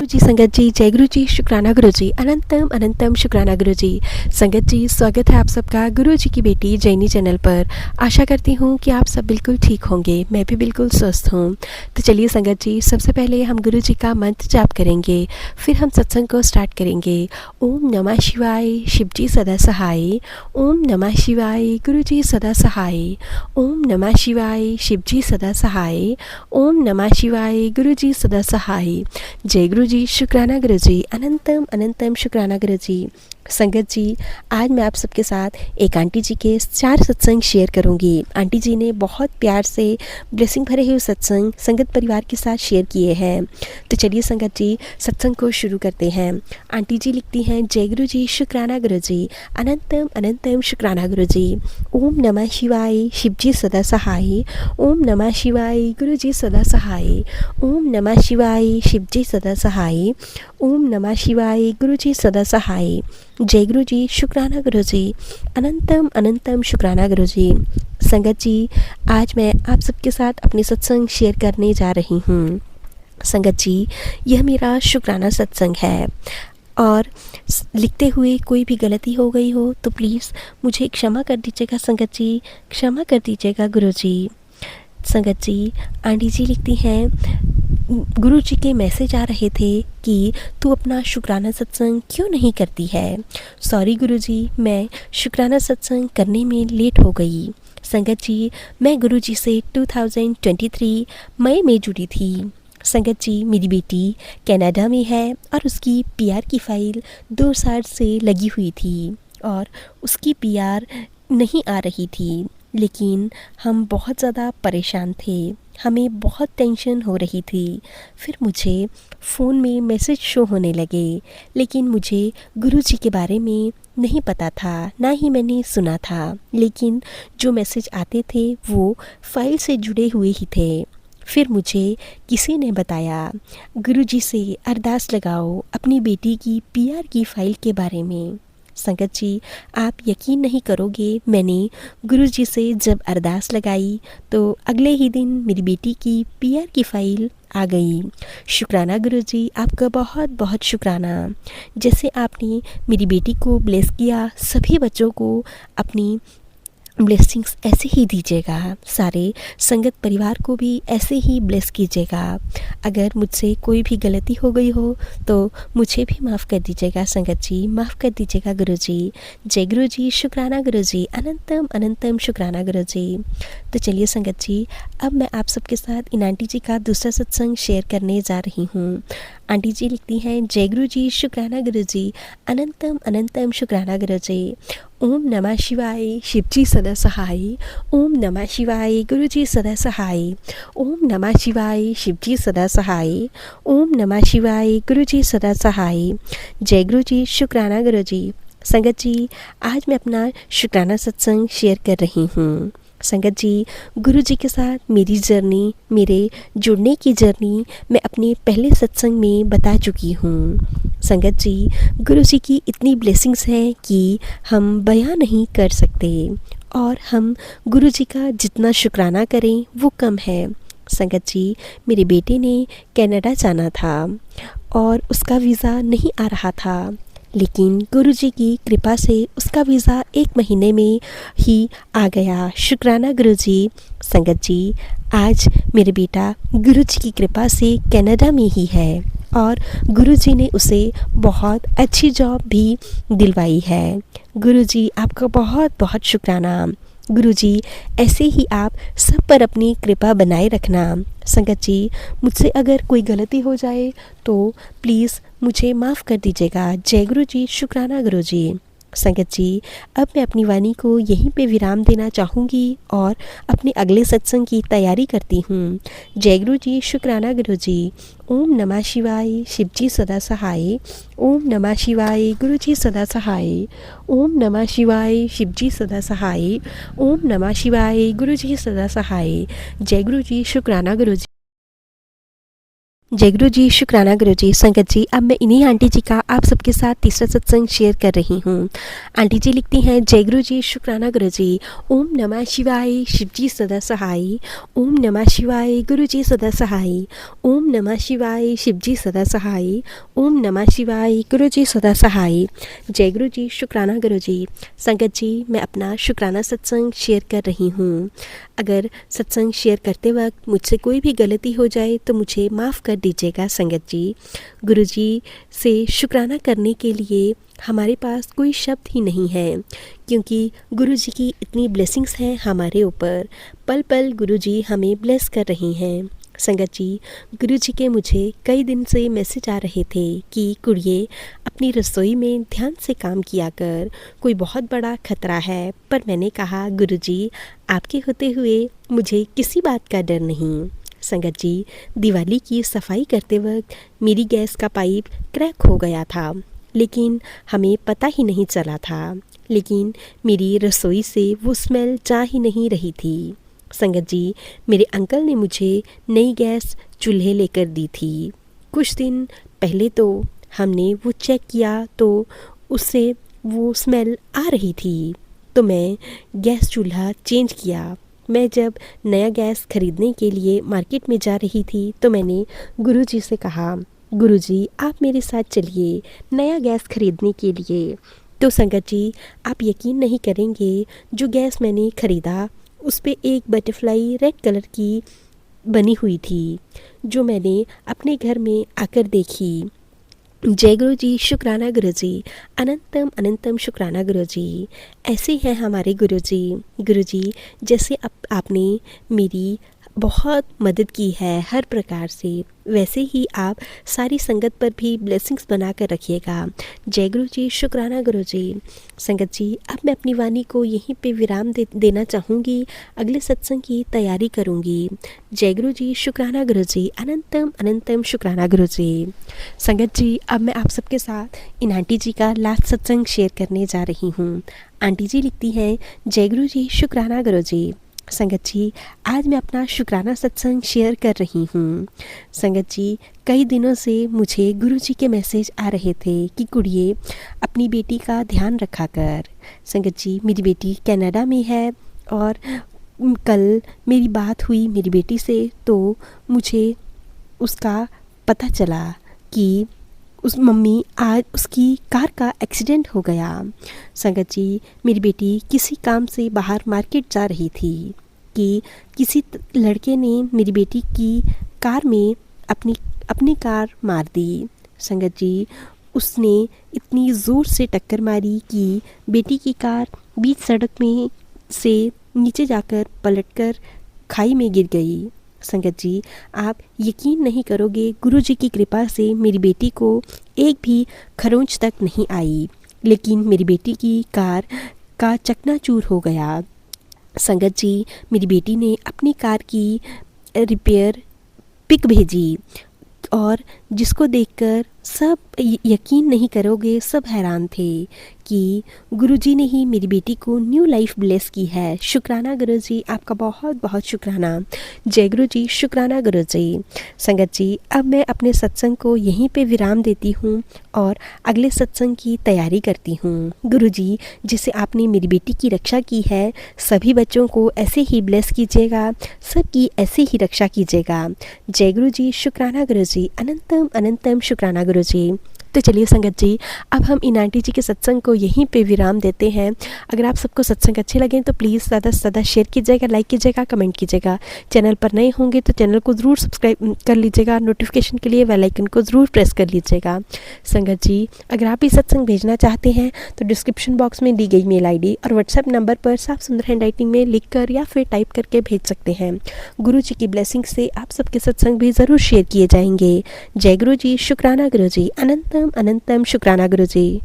गुरु जी, संगत जी, जय गुरु जी, शुक्राना गुरु जी, अनंतम अनंतम शुक्राना गुरु जी। संगत जी, स्वागत है आप सबका गुरु जी की बेटी जैनी चैनल पर। आशा करती हूँ कि आप सब बिल्कुल ठीक होंगे, मैं भी बिल्कुल स्वस्थ हूँ। तो चलिए संगत जी, सबसे पहले हम गुरु जी का मंत्र जाप करेंगे, फिर हम सत्संग को स्टार्ट करेंगे। ओम नमः शिवाय, शिव जी सदा सहाय। ओम नमः शिवाय, गुरु जी सदा सहाय। ओम नमः शिवाय, शिव जी सदा सहाय। ओम नमः शिवाय, गुरु जी सदा सहाय। जय गुरु जी, शुक्राना गुरु जी, अनंतम अनंतम शुक्राना गुरु जी। संगत जी, आज मैं आप सबके साथ एक आंटी जी के 4 सत्संग शेयर करूंगी। आंटी जी ने बहुत प्यार से ब्लेसिंग भरे हुए सत्संग संगत परिवार के साथ शेयर किए हैं। तो चलिए संगत जी, सत्संग को शुरू करते हैं। आंटी जी लिखती हैं, जय गुरु जी, शुक्राना गुरु जी, अनंतम अनंतम शुक्राना गुरु जी। ओम नमः शिवाय, शिव जी सदा सहाय। ओम नमः शिवाय, गुरु जी सदा सहाय। ओम नमः शिवाय, शिव जी सदा सहाय। ओम नमः शिवाय, गुरु जी सदा सहाय। जय गुरु जी, शुक्राना गुरु जी, अनंतम अनंतम शुक्राना गुरु जी। संगत जी, आज मैं आप सबके साथ अपने सत्संग शेयर करने जा रही हूँ। संगत जी, यह मेरा शुक्राना सत्संग है और लिखते हुए कोई भी गलती हो गई हो तो प्लीज़ मुझे क्षमा कर दीजिएगा संगत जी, क्षमा कर दीजिएगा गुरु जी। संगत जी, आंटी जी लिखती हैं, गुरु जी के मैसेज आ रहे थे कि तू अपना शुक्राना सत्संग क्यों नहीं करती है। सॉरी गुरु जी, मैं शुक्राना सत्संग करने में लेट हो गई। संगत जी, मैं गुरु जी से 2023 मई में जुड़ी थी। संगत जी, मेरी बेटी कनाडा में है और उसकी पीआर की फ़ाइल 2 साल से लगी हुई थी और उसकी पीआर नहीं आ रही थी। लेकिन हम बहुत ज़्यादा परेशान थे, हमें बहुत टेंशन हो रही थी। फिर मुझे फ़ोन में मैसेज शो होने लगे, लेकिन मुझे गुरु जी के बारे में नहीं पता था, ना ही मैंने सुना था। लेकिन जो मैसेज आते थे वो फाइल से जुड़े हुए ही थे। फिर मुझे किसी ने बताया, गुरु जी से अरदास लगाओ अपनी बेटी की पीआर की फ़ाइल के बारे में। संगत जी, आप यकीन नहीं करोगे, मैंने गुरु जी से जब अरदास लगाई तो अगले ही दिन मेरी बेटी की पीआर की फ़ाइल आ गई। शुक्राना गुरु जी, आपका बहुत बहुत शुक्राना। जैसे आपने मेरी बेटी को ब्लेस किया, सभी बच्चों को अपनी ब्लेसिंग्स ऐसे ही दीजिएगा, सारे संगत परिवार को भी ऐसे ही ब्लेस कीजिएगा। अगर मुझसे कोई भी गलती हो गई हो तो मुझे भी माफ़ कर दीजिएगा संगत जी, माफ़ कर दीजिएगा गुरु जी। जय गुरु जी, शुक्राना गुरु जी, अनंतम अनंतम शुक्राना गुरु जी। तो चलिए संगत जी, अब मैं आप सबके साथ इन आंटी जी का दूसरा सत्संग शेयर करने जा रही हूँ। आंटी जी लिखती हैं, जय गुरु जी, शुक्राना गुरु जी, अनंतम अनंतम शुक्राना गुरु जी। ओम नमः शिवाय, शिव जी सदा सहाय। ओम नमः शिवाय, गुरु जी सदा सहाय। ओम नमः शिवाय, शिव जी सदा सहाय। ओम नमः शिवाय, गुरु जी सदा सहाय। जय गुरु जी, शुक्राना गुरु जी। संगत जी, आज मैं अपना शुक्राना सत्संग शेयर कर रही हूँ। संगत जी, गुरु जी के साथ मेरी जर्नी, मेरे जुड़ने की जर्नी मैं अपने पहले सत्संग में बता चुकी हूँ। संगत जी, गुरु जी की इतनी ब्लेसिंग्स हैं कि हम बयां नहीं कर सकते और हम गुरु जी का जितना शुक्राना करें वो कम है। संगत जी, मेरे बेटे ने कनाडा जाना था और उसका वीज़ा नहीं आ रहा था, लेकिन गुरु जी की कृपा से उसका वीज़ा 1 महीने में ही आ गया। शुक्राना गुरु जी। संगत जी, आज मेरे बेटा गुरु जी की कृपा से कनाडा में ही है और गुरु जी ने उसे बहुत अच्छी जॉब भी दिलवाई है। गुरु जी, आपका बहुत बहुत शुक्राना। गुरु जी, ऐसे ही आप सब पर अपनी कृपा बनाए रखना। संगत जी, मुझसे अगर कोई गलती हो जाए तो प्लीज़ मुझे माफ़ कर दीजिएगा। जय गुरु जी, शुक्राना गुरु जी। संगत जी, अब मैं अपनी वाणी को यहीं पे विराम देना चाहूँगी और अपने अगले सत्संग की तैयारी करती हूँ। जय गुरु जी, शुक्राना गुरु जी। ओम नमः शिवाय, शिव जी सदा सहाय। ओम नमः शिवाय, गुरु जी सदा सहाय। ओम नमः शिवाय, शिव जी सदा सहाय। ओम नमः शिवाय, गुरु जी सदा सहाय। जय गुरु जी, शुक्राना गुरु जी। जय गुरु जी, शुक्राना गुरु जी। संगत जी, अब मैं इन्हीं आंटी जी का आप सबके साथ तीसरा सत्संग शेयर कर रही हूँ। आंटी जी लिखती हैं, जय गुरु जी, शुक्राना गुरु जी। ओम नमः शिवाय, शिव जी सदा सहाय। ओम नमः शिवाय, गुरु जी सदा सहाय। ओम नमः शिवाय, शिव जी सदा सहाय। ओम नमः शिवाय, गुरु जी सदा सहाय। जय गुरु जी, शुक्राना गुरु जी। संगत जी, मैं अपना शुक्राना सत्संग शेयर कर रही हूँ। अगर सत्संग शेयर करते वक्त मुझसे कोई भी गलती हो जाए तो मुझे माफ़ कर दीजिएगा संगत जी। गुरुजी से शुक्राना करने के लिए हमारे पास कोई शब्द ही नहीं है, क्योंकि गुरुजी की इतनी ब्लेसिंग्स हैं हमारे ऊपर। पल पल गुरुजी हमें ब्लेस कर रही हैं। संगत जी, गुरुजी के मुझे कई दिन से मैसेज आ रहे थे कि कुड़िए, अपनी रसोई में ध्यान से काम किया कर, कोई बहुत बड़ा खतरा है। पर मैंने कहा, गुरुजी आपके होते हुए मुझे किसी बात का डर नहीं। संगत जी, दिवाली की सफाई करते वक्त मेरी गैस का पाइप क्रैक हो गया था, लेकिन हमें पता ही नहीं चला था। लेकिन मेरी रसोई से वो स्मेल जा ही नहीं रही थी। संगत जी, मेरे अंकल ने मुझे नई गैस चूल्हे लेकर दी थी। कुछ दिन पहले तो हमने वो चेक किया तो उससे वो स्मेल आ रही थी, तो मैं गैस चूल्हा चेंज किया। मैं जब नया गैस खरीदने के लिए मार्केट में जा रही थी तो मैंने गुरुजी से कहा, गुरुजी आप मेरे साथ चलिए नया गैस खरीदने के लिए। तो संगत जी, आप यकीन नहीं करेंगे, जो गैस मैंने ख़रीदा उस पे एक बटरफ्लाई रेड कलर की बनी हुई थी, जो मैंने अपने घर में आकर देखी। जय गुरु जी, शुक्राना गुरु जी। अनंतम अनंतम शुक्राना गुरु जी। ऐसे हैं हमारे गुरु जी। गुरु जी, जैसे आपने मेरी बहुत मदद की है हर प्रकार से, वैसे ही आप सारी संगत पर भी ब्लेसिंग्स बना कर रखिएगा। जय गुरु जी, शुक्राना गुरु जी। संगत जी, अब मैं अपनी वाणी को यहीं पे विराम देना चाहूँगी। अगले सत्संग की तैयारी करूँगी। जय गुरु जी, शुक्राना गुरु जी। अनंतम अनंतम शुक्राना गुरु जी। संगत जी, अब मैं आप सबके साथ इन आंटी जी का लास्ट सत्संग शेयर करने जा रही हूँ। आंटी जी लिखती हैं, जय गुरु जी, शुक्राना गुरु जी। संगत जी, आज मैं अपना शुक्राना सत्संग शेयर कर रही हूँ। संगत जी, कई दिनों से मुझे गुरुजी के मैसेज आ रहे थे कि कुड़िए, अपनी बेटी का ध्यान रखा कर। संगत जी, मेरी बेटी कनाडा में है और कल मेरी बात हुई मेरी बेटी से, तो मुझे उसका पता चला कि उस मम्मी आज उसकी कार का एक्सीडेंट हो गया। संगत जी, मेरी बेटी किसी काम से बाहर मार्केट जा रही थी कि किसी लड़के ने मेरी बेटी की कार में अपनी कार मार दी। संगत जी, उसने इतनी ज़ोर से टक्कर मारी कि बेटी की कार बीच सड़क में से नीचे जाकर पलटकर खाई में गिर गई। संगत जी, आप यकीन नहीं करोगे, गुरुजी की कृपा से मेरी बेटी को एक भी खरोंच तक नहीं आई, लेकिन मेरी बेटी की कार का चकनाचूर हो गया। संगत जी, मेरी बेटी ने अपनी कार की रिपेयर पिक भेजी और जिसको देखकर सब यकीन नहीं करोगे, सब हैरान थे कि गुरुजी ने ही मेरी बेटी को न्यू लाइफ ब्लेस की है। शुक्राना गुरुजी, आपका बहुत बहुत शुक्राना। जय गुरुजी, शुक्राना गुरुजी। संगत जी, अब मैं अपने सत्संग को यहीं पे विराम देती हूँ और अगले सत्संग की तैयारी करती हूँ। गुरुजी, जिसे आपने मेरी बेटी की रक्षा की है, सभी बच्चों को ऐसे ही ब्लेस कीजिएगा, सबकी ऐसे ही रक्षा कीजिएगा। जय गुरुजी, शुक्राना गुरुजी। अनंतम अनंतम शुक्राना गुरुजी। तो चलिए संगत जी, अब हम इन आंटी जी के सत्संग को यहीं पे विराम देते हैं। अगर आप सबको सत्संग अच्छे लगें तो प्लीज़ ज़्यादा से ज़्यादा शेयर कीजिएगा, लाइक कीजिएगा, कमेंट कीजिएगा। चैनल पर नए होंगे तो चैनल को ज़रूर सब्सक्राइब कर लीजिएगा। नोटिफिकेशन के लिए बेल आइकन को ज़रूर प्रेस कर लीजिएगा। संगत जी, अगर आप भी सत्संग भेजना चाहते हैं तो डिस्क्रिप्शन बॉक्स में दी गई मेल ID और व्हाट्सएप नंबर पर साफ सुंदर हैंडराइटिंग में लिख कर या फिर टाइप करके भेज सकते हैं। गुरु जी की ब्लेसिंग से आप सबके सत्संग भी ज़रूर शेयर किए जाएंगे। जय गुरु जी, शुक्राना गुरु जी। अनंतम अनंतम शुक्राना गुरु जी।